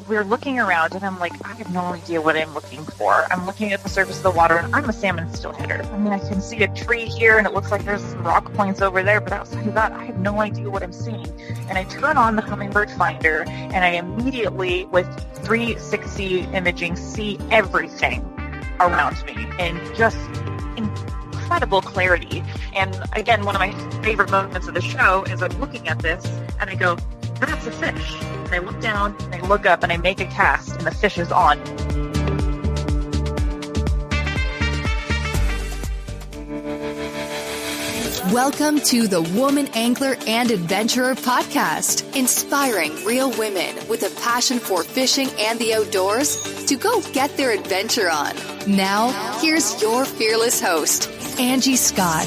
we're looking around, and I'm like, I have no idea what I'm looking for. I'm looking at the surface of the water, and I'm a salmon steelheader. I mean, I can see a tree here, and it looks like there's some rock points over there, but outside of that, I have no idea what I'm seeing. And I turn on the Hummingbird Finder, and I immediately, with 360 imaging, see everything around me in just incredible clarity. And again, one of my favorite moments of the show is I'm looking at this, and I go, that's a fish. And I look down, and I look up, and I make a cast, and the fish is on. Welcome to the Woman Angler and Adventurer podcast, inspiring real women with a passion for fishing and the outdoors to go get their adventure on. Now, here's your fearless host, Angie Scott.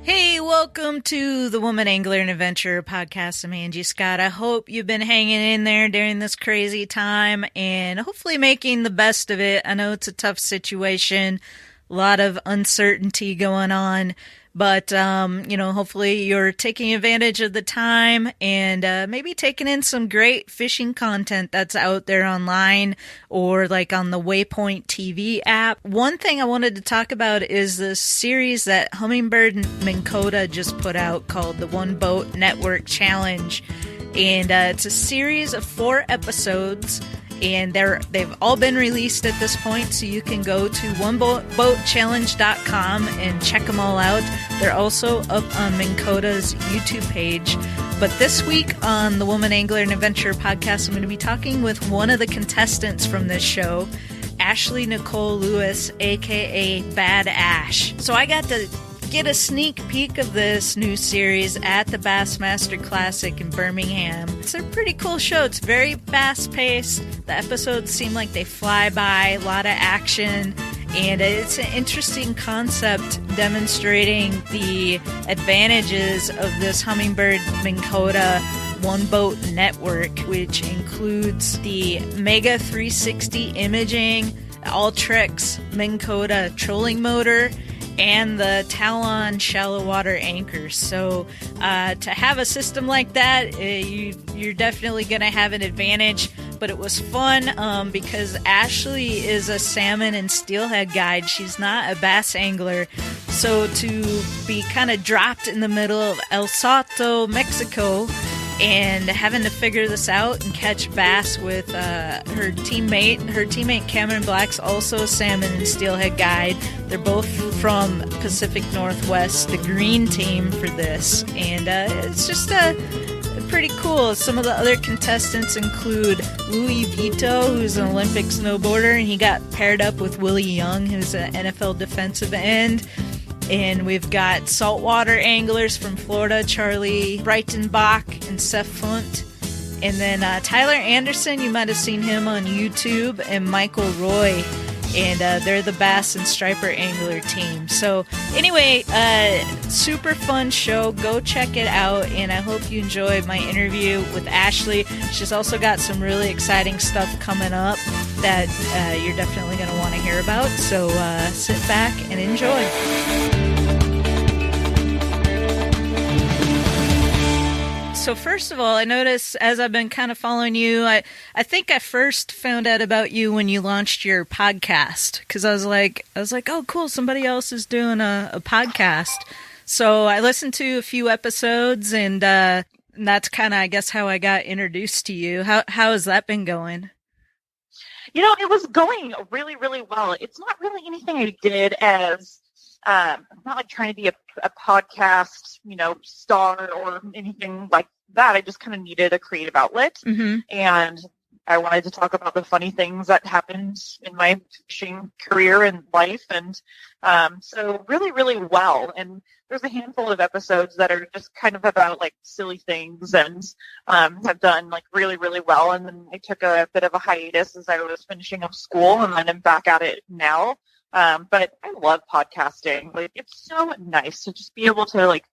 Hey, welcome to the Woman Angler and Adventurer podcast. I'm Angie Scott. I hope you've been hanging in there during this crazy time and hopefully making the best of it. I know it's a tough situation, a lot of uncertainty going on, but, hopefully you're taking advantage of the time and maybe taking in some great fishing content that's out there online or like on the Waypoint TV app. One thing I wanted to talk about is this series that Hummingbird Minnkota just put out called the One-Boat Network Challenge. And it's a series of 4 episodes. And they've all been released at this point, so you can go to oneboatchallenge.com and check them all out. They're also up on Minnkota's YouTube page. But this week on the Woman Angler and Adventurer podcast, I'm going to be talking with one of the contestants from this show, Nichole Lewis, a.k.a. Bad Ash. So I got to get a sneak peek of this new series at the Bassmaster Classic in Birmingham. It's a pretty cool show. It's very fast-paced. The episodes seem like they fly by, a lot of action, and it's an interesting concept demonstrating the advantages of this Hummingbird Minnkota One-Boat Network, which includes the Mega 360 imaging, Ultrix Minnkota trolling motor, and the Talon shallow water anchors. So to have a system like that, you're definitely going to have an advantage. But it was fun because Ashley is a salmon and steelhead guide. She's not a bass angler. So to be kind of dropped in the middle of El Salto, Mexico, and having to figure this out and catch bass with her teammate Cameron Black's also a salmon and steelhead guide. They're both from Pacific Northwest, the green team for this, and it's just pretty cool. Some of the other contestants include Louis Vito, who's an Olympic snowboarder, and he got paired up with Willie Young, who's an NFL defensive end. And we've got saltwater anglers from Florida, Charlie Breitenbach and Seth Funt. And then Tyler Anderson, you might have seen him on YouTube, and Michael Roy. And they're the Bass and Striper Angler team. So anyway, super fun show. Go check it out. And I hope you enjoyed my interview with Ashley. She's also got some really exciting stuff coming up that you're definitely going to want to hear about. So sit back and enjoy. So first of all, I noticed as I've been kind of following you, I think I first found out about you when you launched your podcast, because I was like, oh, cool, somebody else is doing a podcast. So I listened to a few episodes, and that's kind of, I guess, how I got introduced to you. How has that been going? It was going really, really well. It's not really anything I did as I'm not like trying to be a podcast, star or anything like that. I just kind of needed a creative outlet. Mm-hmm. And I wanted to talk about the funny things that happened in my fishing career and life. And so really, really well. And there's a handful of episodes that are just kind of about like silly things and have done like really, really well. And then I took a bit of a hiatus as I was finishing up school, and then I'm back at it now. But I love podcasting. Like, it's so nice to just be able to like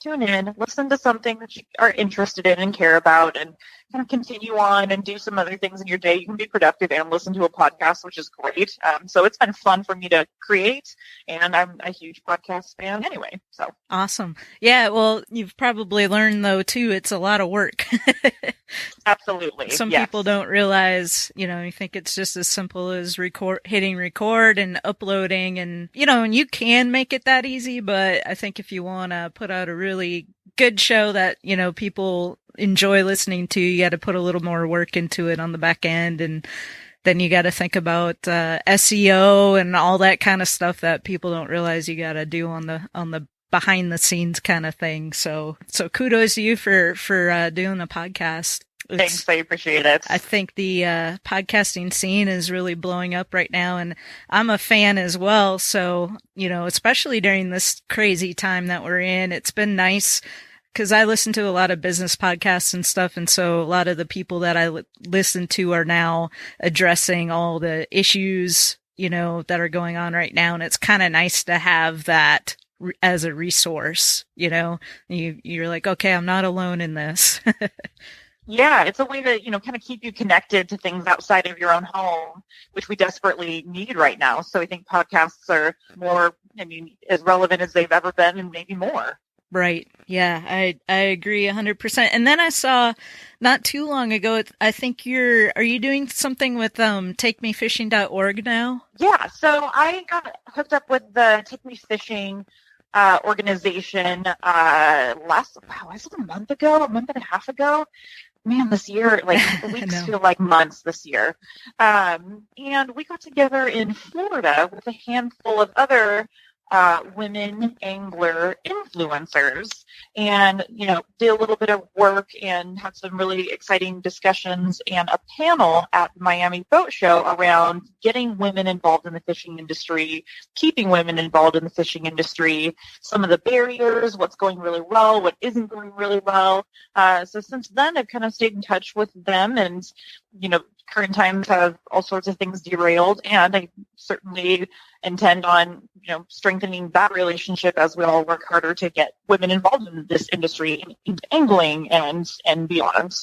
tune in, listen to something that you are interested in and care about, and kind of continue on and do some other things in your day. You can be productive and listen to a podcast, which is great. So it's been fun for me to create, and I'm a huge podcast fan anyway. So awesome. Yeah, well, you've probably learned, though, too, it's a lot of work. Absolutely. Some people don't realize, you think it's just as simple as hitting record and uploading, and, and you can make it that easy, but I think if you want to put out a really good show that, people enjoy listening to, you got to put a little more work into it on the back end, and then you got to think about SEO and all that kind of stuff that people don't realize you got to do on the behind the scenes kind of thing. So kudos to you for doing the podcast. Thanks, I appreciate it. I think the podcasting scene is really blowing up right now, and I'm a fan as well. So, especially during this crazy time that we're in, it's been nice because I listen to a lot of business podcasts and stuff, and so a lot of the people that I listen to are now addressing all the issues, that are going on right now, and it's kind of nice to have that as a resource. You're like, okay, I'm not alone in this. Yeah, it's a way to, kind of keep you connected to things outside of your own home, which we desperately need right now. So I think podcasts are more, as relevant as they've ever been, and maybe more. Right. Yeah, I agree 100%. And then I saw not too long ago, I think are you doing something with takemefishing.org now? Yeah, so I got hooked up with the Take Me Fishing organization was it a month and a half ago? Man, this year, weeks feel like months this year. And we got together in Florida with a handful of other women angler influencers, and did a little bit of work and had some really exciting discussions and a panel at the Miami Boat Show around getting women involved in the fishing industry, keeping women involved in the fishing industry, some of the barriers, what's going really well, what isn't going really well. So since then, I've kind of stayed in touch with them, and current times have all sorts of things derailed, and I certainly intend on, strengthening that relationship as we all work harder to get women involved in this industry, in angling and beyond.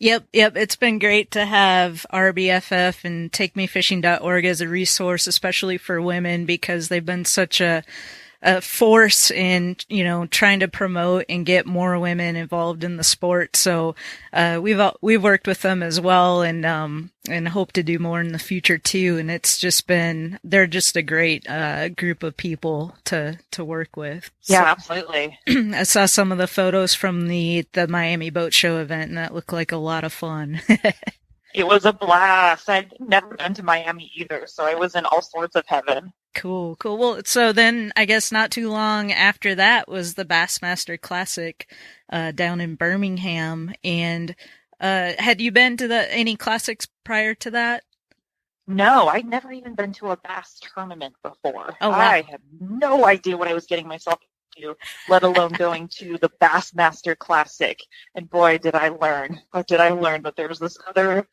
Yep. It's been great to have RBFF and takemefishing.org as a resource, especially for women, because they've been such a force in, trying to promote and get more women involved in the sport. So, we've worked with them as well, and hope to do more in the future too. And they're just a great, group of people to work with. Yeah, absolutely. I saw some of the photos from the Miami Boat Show event, and that looked like a lot of fun. It was a blast. I'd never been to Miami either, so I was in all sorts of heaven. Cool. Well, so then I guess not too long after that was the Bassmaster Classic down in Birmingham. And had you been to any classics prior to that? No, I'd never even been to a bass tournament before. Oh, wow. I had no idea what I was getting myself into, let alone going to the Bassmaster Classic. And boy, did I learn. What did I learn? But there's this other,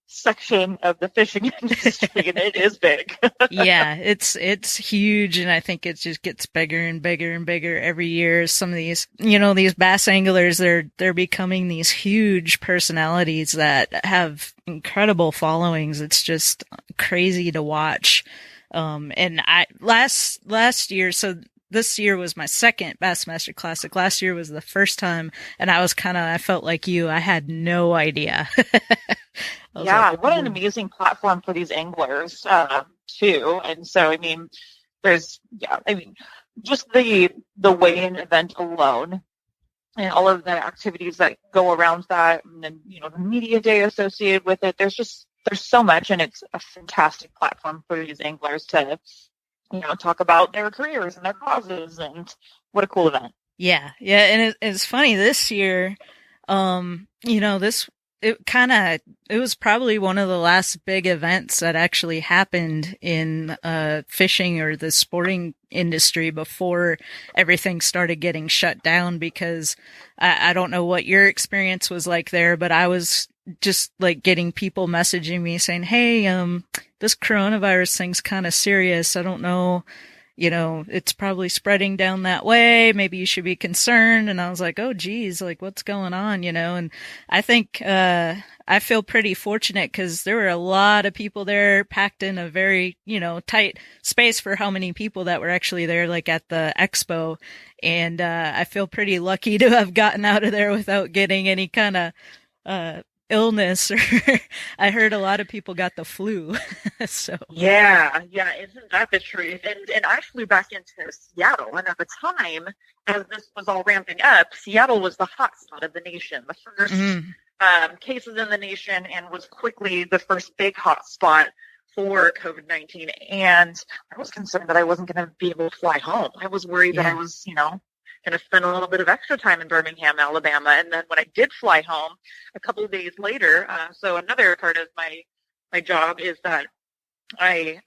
section of the fishing industry, and it is big. Yeah, it's huge, and I think it just gets bigger and bigger and bigger every year. Some of these, these bass anglers, they're becoming these huge personalities that have incredible followings. It's just crazy to watch. And last year, so this year was my second Bassmaster Classic. Last year was the first time, and I felt like you. I had no idea. Yeah, what an amazing platform for these anglers, too. And so, just the weigh-in event alone and all of the activities that go around that, and then, the media day associated with it, there's so much, and it's a fantastic platform for these anglers to, talk about their careers and their causes, and what a cool event. Yeah, and it's funny this year, it was probably one of the last big events that actually happened in fishing or the sporting industry before everything started getting shut down, because I don't know what your experience was like there, but I was just like getting people messaging me saying, hey, this coronavirus thing's kind of serious. I don't know, it's probably spreading down that way. Maybe you should be concerned. And I was like, oh, geez, like what's going on, and I think, I feel pretty fortunate because there were a lot of people there packed in a very, tight space for how many people that were actually there, like at the expo. And, I feel pretty lucky to have gotten out of there without getting any kind of, illness, or I heard a lot of people got the flu. So yeah, isn't that the truth? And I flew back into Seattle, and at the time, as this was all ramping up, Seattle was the hot spot of the nation, the first cases in the nation, and was quickly the first big hot spot for COVID-19. And I was concerned that I wasn't going to be able to fly home. I was worried that I was, going to spend a little bit of extra time in Birmingham, Alabama. And then when I did fly home a couple of days later, so another part of my job is that I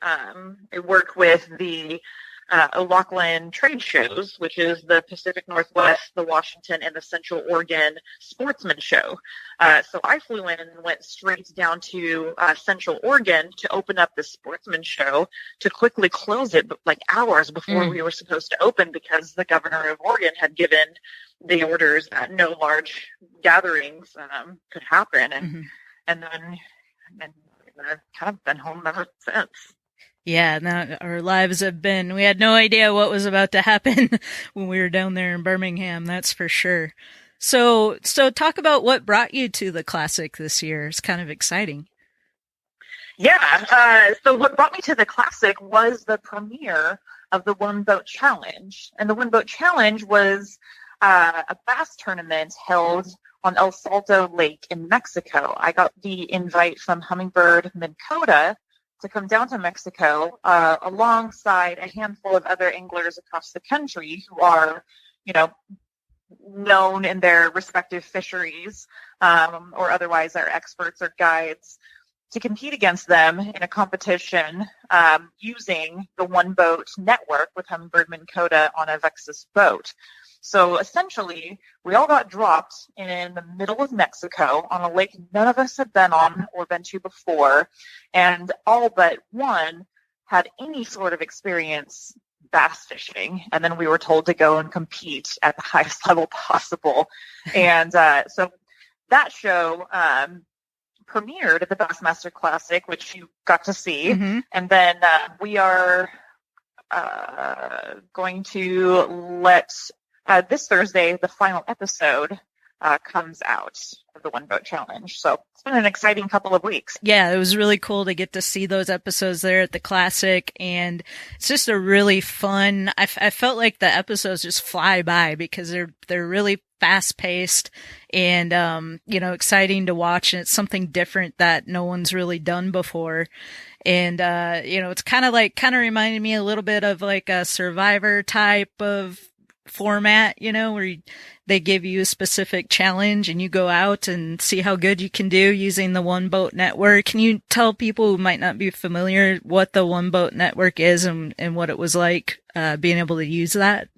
work with the O'Loughlin trade shows, which is the Pacific Northwest, the Washington, and the Central Oregon Sportsman Show. So I flew in and went straight down to Central Oregon to open up the Sportsman Show, to quickly close it like hours before we were supposed to open, because the governor of Oregon had given the orders that no large gatherings could happen. And then I've kind of been home ever since. Yeah, now our lives we had no idea what was about to happen when we were down there in Birmingham, that's for sure. So talk about what brought you to the Classic this year. It's kind of exciting. Yeah, so what brought me to the Classic was the premiere of the One-Boat Challenge. And the One-Boat Challenge was a bass tournament held on El Salto Lake in Mexico. I got the invite from Hummingbird Minnkota to come down to Mexico alongside a handful of other anglers across the country who are, known in their respective fisheries, or otherwise are experts or guides, to compete against them in a competition using the One-Boat Network with Hummingbird Minnkota on a Vexus boat. So essentially, we all got dropped in the middle of Mexico on a lake none of us had been on or been to before, and all but one had any sort of experience bass fishing. And then we were told to go and compete at the highest level possible. And so that show premiered at the Bassmaster Classic, which you got to see. And then we are going to let this Thursday, the final episode comes out of the One-Boat Challenge. So it's been an exciting couple of weeks. Yeah, it was really cool to get to see those episodes there at the Classic. And it's just a really fun, I felt like the episodes just fly by because they're really fast paced and, exciting to watch. And it's something different that no one's really done before. And, it's kind of reminded me a little bit of like a Survivor type of format, where they give you a specific challenge and you go out and see how good you can do using the One-Boat Network. Can you tell people who might not be familiar what the One-Boat Network is and what it was like being able to use that?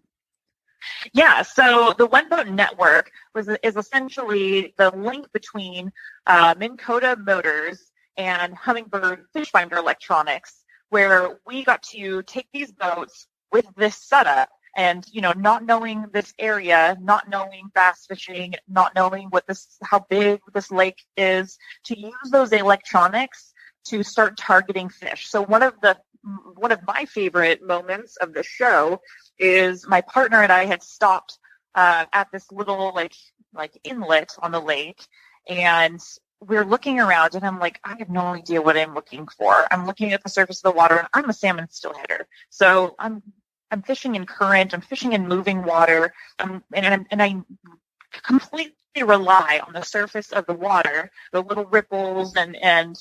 Yeah, so the One-Boat Network is essentially the link between Minnkota Motors and Hummingbird Fish Finder Electronics, where we got to take these boats with this setup. And, not knowing this area, not knowing bass fishing, not knowing how big this lake is, to use those electronics to start targeting fish. So one of my favorite moments of the show is my partner and I had stopped at this little like inlet on the lake, and we're looking around, and I'm like, I have no idea what I'm looking for. I'm looking at the surface of the water, and I'm a salmon steelheader, so I'm fishing in current, I'm fishing in moving water, and I completely rely on the surface of the water, the little ripples and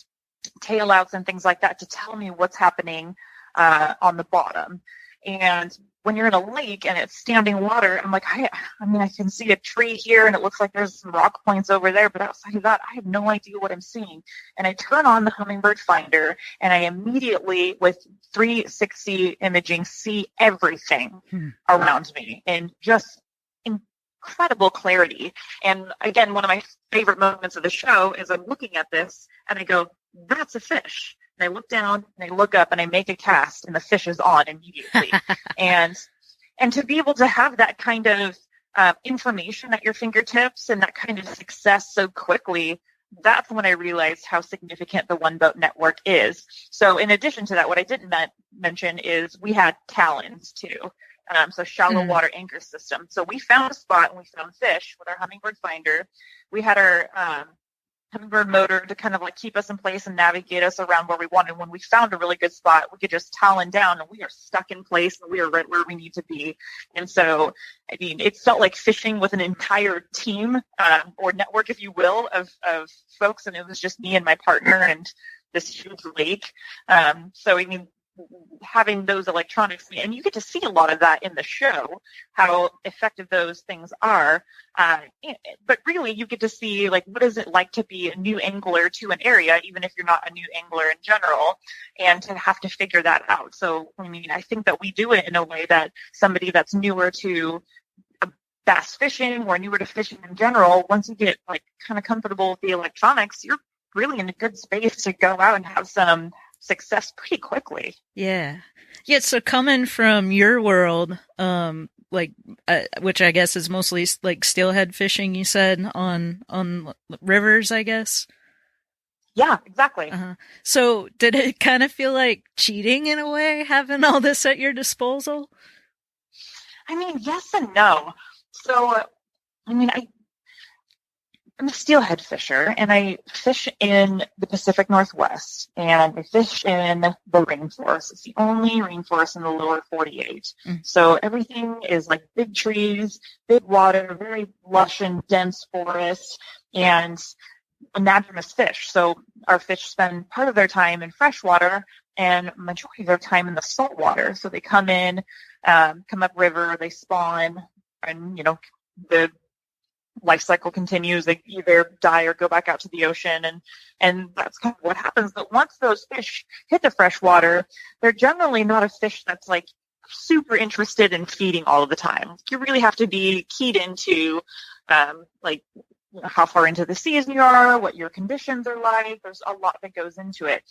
tail outs and things like that to tell me what's happening on the bottom. And when you're in a lake and it's standing water, I'm like, I can see a tree here and it looks like there's some rock points over there, but outside of that, I have no idea what I'm seeing. And I turn on the Hummingbird Finder and I immediately, with 360 imaging, see everything around me in just incredible clarity. And again, one of my favorite moments of the show is I'm looking at this and I go, that's a fish. and I look down and I look up and I make a cast and the fish is on immediately. and to be able to have that kind of information at your fingertips and that kind of success so quickly, that's when I realized how significant the One-Boat Network is. So in addition to that, what I didn't mention is we had talons too. So shallow water anchor system. So we found a spot and we found fish with our Hummingbird finder. We had our Hummingbird motor to kind of like keep us in place and navigate us around where we wanted. When we found a really good spot, we could just talon down and we are stuck in place and we are right where we need to be. And so, I mean, it felt like fishing with an entire team or network, if you will, of folks. And it was just me and my partner and this huge lake. So, I mean, having those electronics, and you get to see a lot of that in the show, how effective those things are. But really, you get to see, like, what is it like to be a new angler to an area, even if you're not a new angler in general, and to have to figure that out. So, I mean, I think that we do it in a way that somebody that's newer to bass fishing or newer to fishing in general, once you get, like, kind of comfortable with the electronics, you're really in a good space to go out and have some success pretty quickly. Yeah. So coming from your world, which I guess is mostly like steelhead fishing, you said on rivers, I guess. Yeah, exactly. So did it kind of feel like cheating in a way, having all this at your disposal? I mean, yes and no. So, I mean, I'm a steelhead fisher, and I fish in the Pacific Northwest, and I fish in the rainforest. It's the only rainforest in the lower 48. So everything is like big trees, big water, very lush and dense forest, and anadromous fish. So our fish spend part of their time in freshwater and majority of their time in the saltwater. So they come in, come up river, they spawn, and, you know, the life cycle continues. They either die or go back out to the ocean, and that's kind of what happens. But once those fish hit the fresh water, they're generally not a fish that's like super interested in feeding all of the time. You really have to be keyed into like how far into the season you are, what your conditions are like. There's a lot that goes into it.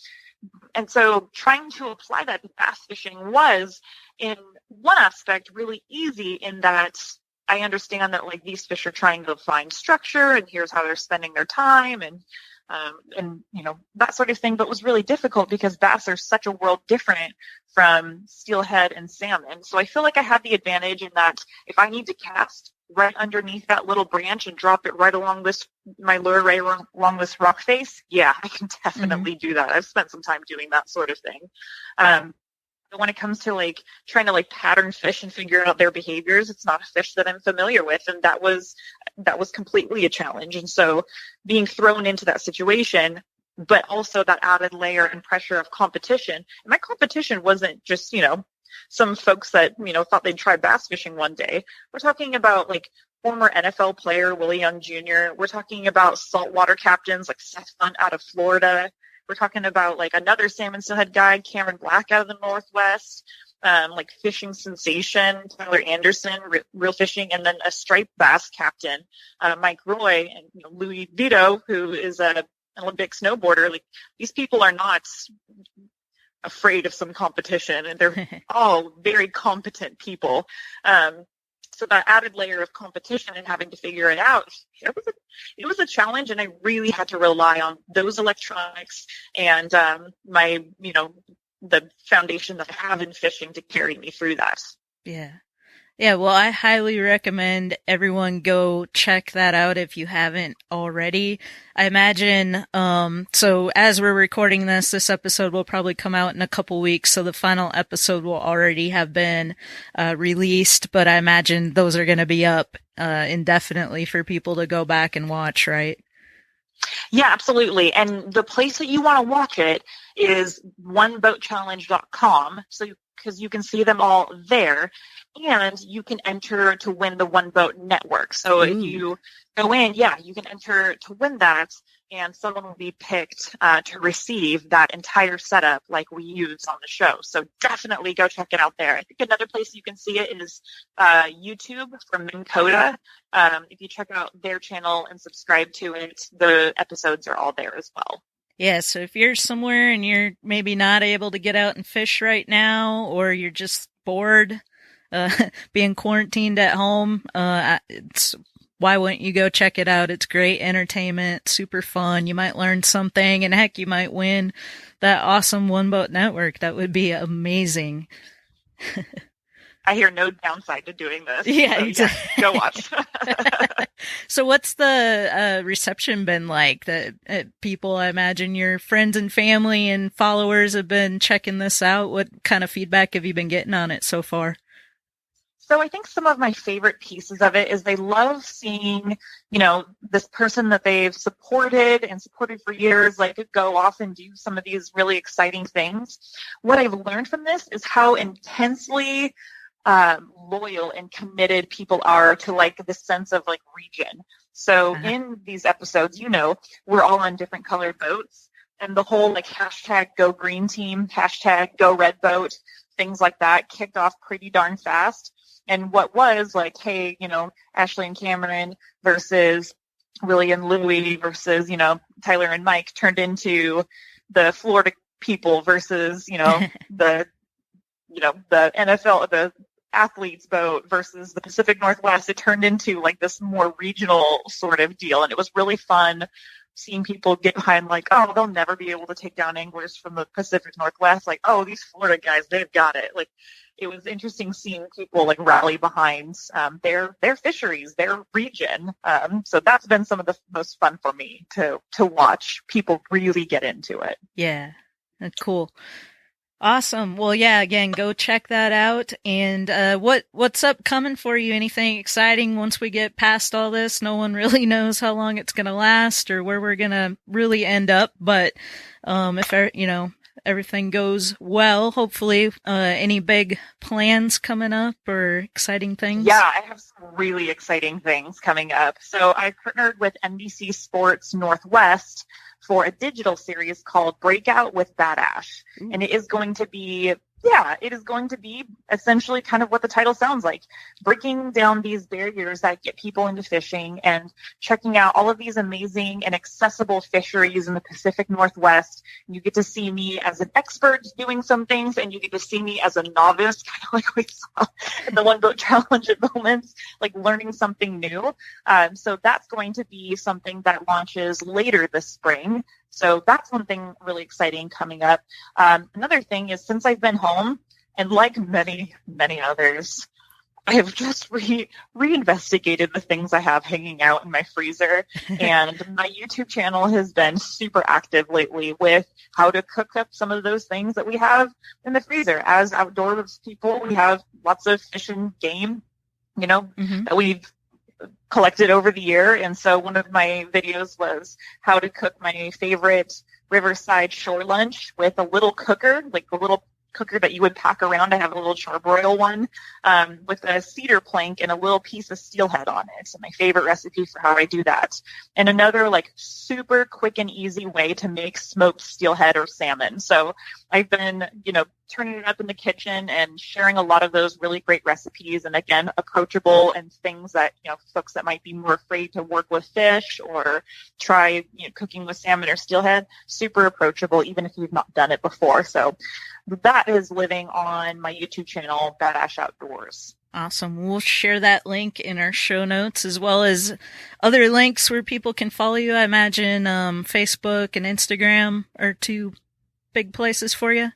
And so trying to apply that to bass fishing was, in one aspect, really easy in that I understand that, like, these fish are trying to find structure, and here's how they're spending their time, and you know, that sort of thing. But it was really difficult because bass are such a world different from steelhead and salmon. So I feel like I have the advantage in that if I need to cast right underneath that little branch and drop it right along my lure right along this rock face, yeah, I can definitely do that. I've spent some time doing that sort of thing. But when it comes to like trying to like pattern fish and figure out their behaviors, it's not a fish that I'm familiar with. And that was completely a challenge. And so being thrown into that situation, but also that added layer and pressure of competition. And my competition wasn't just, you know, some folks that, you know, thought they'd try bass fishing one day. We're talking about like former NFL player Willie Young Jr. We're talking about saltwater captains like Seth Hunt out of Florida. We're talking about like another salmon steelhead guy, Cameron Black out of the Northwest, like fishing sensation, Tyler Anderson, real fishing, and then a striped bass captain, Mike Roy, and, you know, Louis Vito, who is an Olympic snowboarder. Like, these people are not afraid of some competition, and they're all very competent people. So that added layer of competition and having to figure it out, it was a challenge, and I really had to rely on those electronics and my, you know, the foundation that I have in fishing to carry me through that. Yeah. Yeah, well, I highly recommend everyone go check that out if you haven't already. I imagine, so as we're recording this episode will probably come out in a couple weeks, so the final episode will already have been released, but I imagine those are going to be up indefinitely for people to go back and watch, right? Yeah, absolutely. And the place that you want to watch it is oneboatchallenge.com. So, because you can see them all there, and you can enter to win the One-Boat Network. So if you go in, you can enter to win that, and someone will be picked to receive that entire setup like we use on the show. So definitely go check it out there. I think another place you can see it is YouTube from Minnkota. If you check out their channel and subscribe to it, the episodes are all there as well. Yeah, so if you're somewhere and you're maybe not able to get out and fish right now, or you're just bored, being quarantined at home, why wouldn't you go check it out? It's great entertainment, super fun. You might learn something, and heck, you might win that awesome One-Boat Network. That would be amazing. I hear no downside to doing this. Yeah, so, exactly. Go watch. So what's the reception been like? That people, I imagine your friends and family and followers have been checking this out. What kind of feedback have you been getting on it so far? So I think some of my favorite pieces of it is they love seeing, this person that they've supported for years, like go off and do some of these really exciting things. What I've learned from this is how intensely loyal and committed people are to like this sense of like region. So in these episodes, we're all on different colored boats, and the whole like hashtag go green team, hashtag go red boat, things like that kicked off pretty darn fast. And what was like, hey, Ashley and Cameron versus Willie and Louie versus, Tyler and Mike turned into the Florida people versus, the NFL, the athletes boat versus the Pacific Northwest. It turned into like this more regional sort of deal. And it was really fun seeing people get behind like, oh, they'll never be able to take down anglers from the Pacific Northwest. Like, oh, these Florida guys, they've got it. Like, it was interesting seeing people like rally behind their fisheries, their region. So that's been some of the most fun for me to watch people really get into it. Yeah, that's cool. Awesome. Well, yeah, again, go check that out. And what's upcoming for you? Anything exciting once we get past all this? No one really knows how long it's going to last or where we're going to really end up. But if everything goes well, hopefully, any big plans coming up or exciting things? Yeah, I have some really exciting things coming up. So I partnered with NBC Sports Northwest for a digital series called Breakout with Bad Ash. And it is going to be essentially kind of what the title sounds like, breaking down these barriers that get people into fishing and checking out all of these amazing and accessible fisheries in the Pacific Northwest. You get to see me as an expert doing some things, and you get to see me as a novice, kind of like we saw in the One Boat Challenge at moments, like learning something new. So that's going to be something that launches later this spring. So that's one thing really exciting coming up. Another thing is, since I've been home, and like many, many others, I have just reinvestigated the things I have hanging out in my freezer. And my YouTube channel has been super active lately with how to cook up some of those things that we have in the freezer. As outdoors people, we have lots of fish and game, that we've collected over the year. And so one of my videos was how to cook my favorite riverside shore lunch with a little cooker, like a little cooker that you would pack around. I have a little charbroil one with a cedar plank and a little piece of steelhead on it. So my favorite recipe for how I do that. And another like super quick and easy way to make smoked steelhead or salmon. So I've been, turning it up in the kitchen and sharing a lot of those really great recipes. And again, approachable and things that, folks that might be more afraid to work with fish or try, cooking with salmon or steelhead, super approachable, even if you've not done it before. So that is living on my YouTube channel, Bad Ash Outdoors. Awesome. We'll share that link in our show notes, as well as other links where people can follow you. I imagine Facebook and Instagram are two big places for you.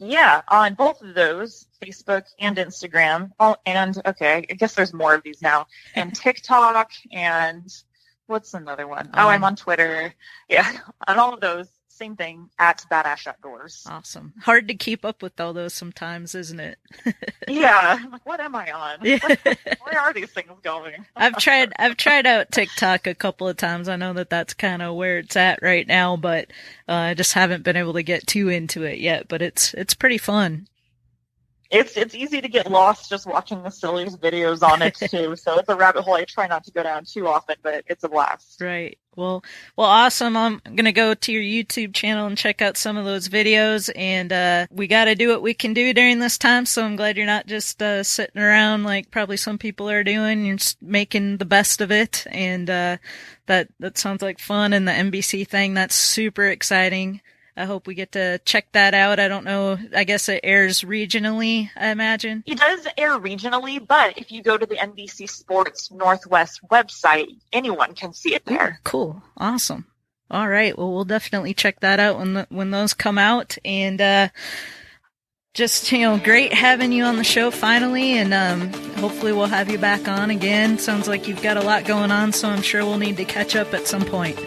Yeah, on both of those, Facebook and Instagram. I guess there's more of these now. And TikTok, and what's another one? I'm on Twitter. Yeah, on all of those, same thing, at Bad Ash Outdoors. Awesome. Hard to keep up with all those sometimes, isn't it? Yeah. I'm like, what am I on? Where are these things going? I've tried out TikTok a couple of times. I know that's kind of where it's at right now, but I just haven't been able to get too into it yet. But it's pretty fun. It's easy to get lost just watching the silliest videos on it too. So it's a rabbit hole I try not to go down too often, but it's a blast. Right. Well, awesome. I'm going to go to your YouTube channel and check out some of those videos, and we got to do what we can do during this time, so I'm glad you're not just sitting around like probably some people are doing. You're just making the best of it, and that sounds like fun, and the NBC thing, that's super exciting. I hope we get to check that out. I don't know. I guess it airs regionally, I imagine. It does air regionally, but if you go to the NBC Sports Northwest website, anyone can see it there. Ooh, cool. Awesome. All right. Well, we'll definitely check that out when those come out. And just, great having you on the show finally. And hopefully we'll have you back on again. Sounds like you've got a lot going on, so I'm sure we'll need to catch up at some point.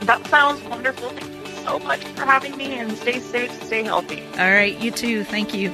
That sounds wonderful. Thank you so much for having me, and stay safe, stay healthy. All right, you too. Thank you.